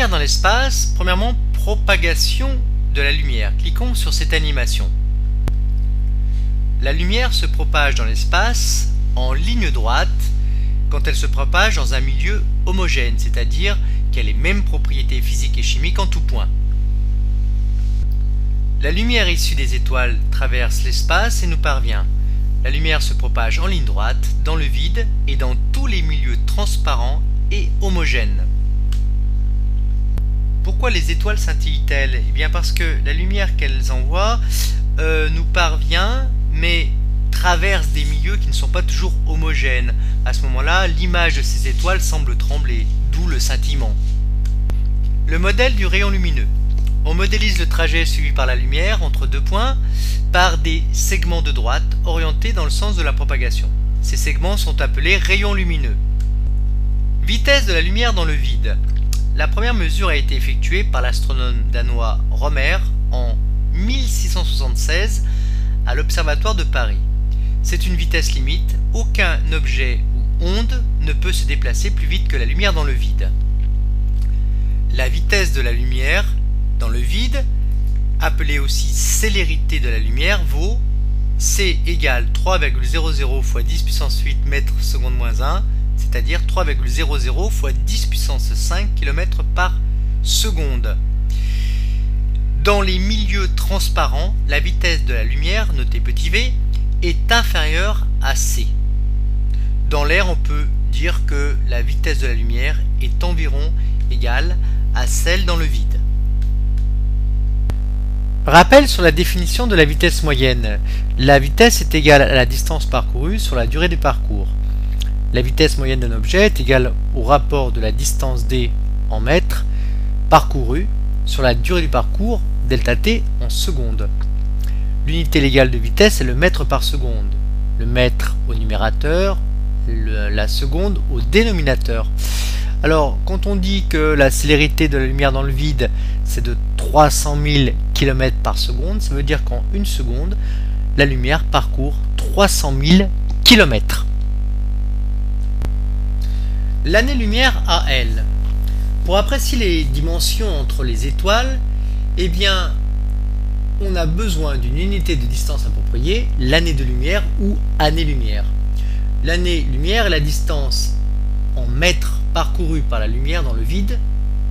lumière dans l'espace, premièrement, propagation de la lumière. Cliquons sur cette animation. La lumière se propage dans l'espace en ligne droite quand elle se propage dans un milieu homogène, c'est-à-dire qu'elle a les mêmes propriétés physiques et chimiques en tout point. La lumière issue des étoiles traverse l'espace et nous parvient. La lumière se propage en ligne droite, dans le vide et dans tous les milieux transparents et homogènes. Pourquoi les étoiles scintillent-elles? Eh bien parce que la lumière qu'elles envoient nous parvient, mais traverse des milieux qui ne sont pas toujours homogènes. À ce moment-là, l'image de ces étoiles semble trembler, d'où le scintillement. Le modèle du rayon lumineux. On modélise le trajet suivi par la lumière entre deux points par des segments de droite orientés dans le sens de la propagation. Ces segments sont appelés rayons lumineux. Vitesse de la lumière dans le vide. La première mesure a été effectuée par l'astronome danois Romer en 1676 à l'Observatoire de Paris. C'est une vitesse limite, aucun objet ou onde ne peut se déplacer plus vite que la lumière dans le vide. La vitesse de la lumière dans le vide, appelée aussi célérité de la lumière, vaut c égale 3,00 fois 10 puissance 8 mètres seconde moins 1, c'est-à-dire 3,00 fois 10 puissance 5 km par seconde. Dans les milieux transparents, la vitesse de la lumière, notée petit v, est inférieure à c. Dans l'air, on peut dire que la vitesse de la lumière est environ égale à celle dans le vide. Rappel sur la définition de la vitesse moyenne. La vitesse est égale à la distance parcourue sur la durée du parcours. La vitesse moyenne d'un objet est égale au rapport de la distance d en mètres parcourue sur la durée du parcours, delta t en secondes. L'unité légale de vitesse est le mètre par seconde. Le mètre au numérateur, la seconde au dénominateur. Alors, quand on dit que la célérité de la lumière dans le vide, c'est de 300 000 km par seconde, ça veut dire qu'en une seconde, la lumière parcourt 300 000 km. L'année-lumière à elle. Pour apprécier les dimensions entre les étoiles, eh bien, on a besoin d'une unité de distance appropriée, l'année de lumière ou année-lumière. L'année-lumière est la distance en mètres parcourus par la lumière dans le vide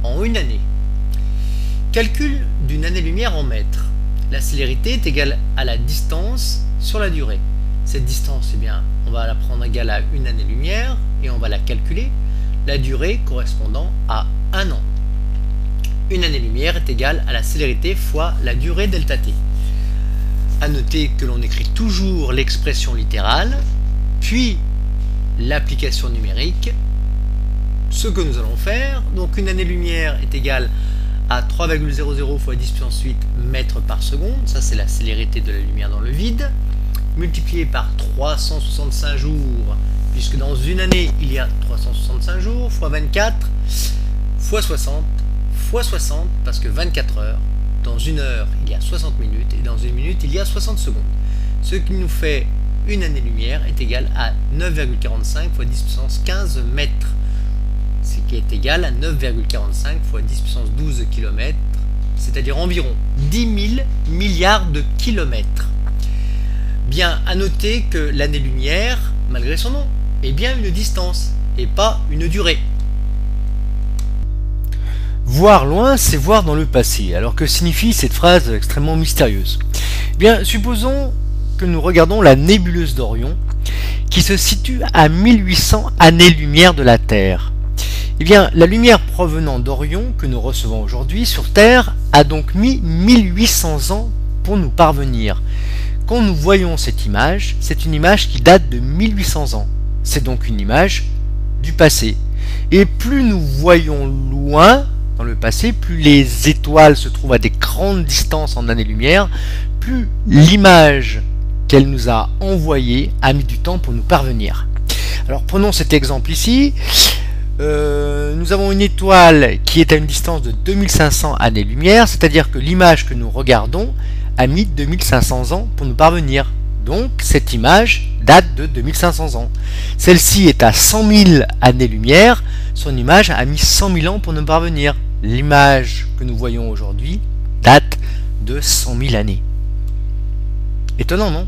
en une année. Calcul d'une année-lumière en mètres. La célérité est égale à la distance sur la durée. Cette distance, eh bien, on va la prendre égale à une année-lumière et on va la calculer, la durée correspondant à un an. Une année-lumière est égale à la célérité fois la durée delta t. A noter que l'on écrit toujours l'expression littérale, puis l'application numérique. Ce que nous allons faire, donc une année-lumière est égale à 3,00 fois 10 puissance 8 mètres par seconde, ça c'est la célérité de la lumière dans le vide, multiplié par 365 jours, puisque dans une année il y a 365 jours, fois 24, fois 60, fois 60, parce que 24 heures, dans une heure il y a 60 minutes, et dans une minute il y a 60 secondes. Ce qui nous fait une année-lumière est égal à 9,45 fois 10 puissance 15 mètres, ce qui est égal à 9,45 fois 10 puissance 12 km, c'est-à-dire environ 10 000 milliards de kilomètres. Bien, à noter que l'année-lumière, malgré son nom, est bien une distance et pas une durée. Voir loin, c'est voir dans le passé. Alors que signifie cette phrase extrêmement mystérieuse? Bien, supposons que nous regardons la nébuleuse d'Orion, qui se situe à 1800 années-lumière de la Terre. Eh bien, la lumière provenant d'Orion que nous recevons aujourd'hui sur Terre a donc mis 1800 ans pour nous parvenir. Quand nous voyons cette image, c'est une image qui date de 1800 ans. C'est donc une image du passé. Et plus nous voyons loin dans le passé, plus les étoiles se trouvent à des grandes distances en années-lumière, plus l'image qu'elle nous a envoyée a mis du temps pour nous parvenir. Alors prenons cet exemple ici. Nous avons une étoile qui est à une distance de 2500 années-lumière, c'est-à-dire que l'image que nous regardons a mis 2500 ans pour nous parvenir. Donc cette image date de 2500 ans. Celle-ci est à 100 000 années-lumière, son image a mis 100 000 ans pour nous parvenir. L'image que nous voyons aujourd'hui date de 100 000 années. Étonnant, non ?